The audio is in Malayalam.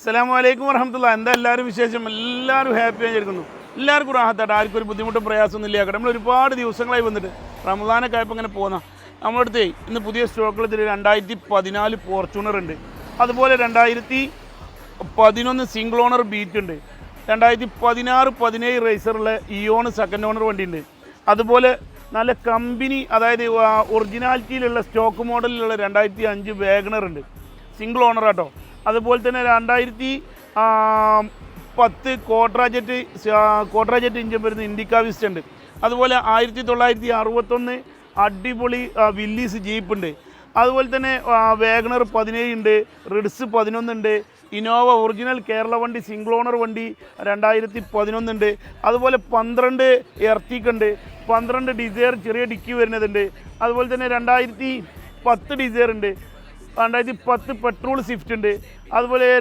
അസ്സലാമു അലൈക്കും വറഹ്മത്തുള്ളാഹി. എന്താ എല്ലാവരും വിശേഷം? എല്ലാവരും ഹാപ്പി ആയിരിക്കുന്നു. എല്ലാവർക്കും റാഹത്തായിട്ട്, ആർക്കും ഒരു ബുദ്ധിമുട്ടും പ്രയാസമൊന്നും ഇല്ല. നമ്മൾ ഒരുപാട് ദിവസങ്ങളായി വന്നിട്ട് റമദാനൊക്കെ ആയപ്പോൾ ഇങ്ങനെ പോകുന്ന നമ്മുടെ അടുത്ത് ഇന്ന് പുതിയ സ്റ്റോക്കുകൾ 2014 ഫോർച്യൂണർ ഉണ്ട്, അതുപോലെ 2011 സിംഗിൾ ഓണർ ബീറ്റ് ഉണ്ട്, 2016-17 റേസറുള്ള ഇയോൺ സെക്കൻഡ് ഓണർ വണ്ടി ഉണ്ട്, അതുപോലെ നല്ല കമ്പനി അതായത് ഒറിജിനാലിറ്റിയിലുള്ള സ്റ്റോക്ക് മോഡലിലുള്ള 2005 വാഗണർ ഉണ്ട്, സിംഗിൾ ഓണർ ആട്ടോ. അതുപോലെ തന്നെ 2010 കോട്രാജെറ്റ് ഇഞ്ചൻ വരുന്ന ഇൻഡിക്ക വിസ്റ്റ് ഉണ്ട്. അതുപോലെ 1961 അടിപൊളി വില്ലീസ് ജീപ്പ് ഉണ്ട്. അതുപോലെ തന്നെ വാഗണർ 17 ഉണ്ട്, റിഡ്സ് 11 ഉണ്ട്, ഇനോവ ഒറിജിനൽ കേരള വണ്ടി സിംഗിൾ ഓണർ വണ്ടി 2011 ഉണ്ട്. അതുപോലെ 12 എർത്തിക്ക് ഉണ്ട്, 12 ഡിസയർ ചെറിയ ഡിക്കി വരുന്നതുണ്ട്. അതുപോലെ തന്നെ 2010 ഡിസയർ ഉണ്ട്, 2010 പെട്രോൾ സ്വിഫ്റ്റ് ഉണ്ട്. അതുപോലെ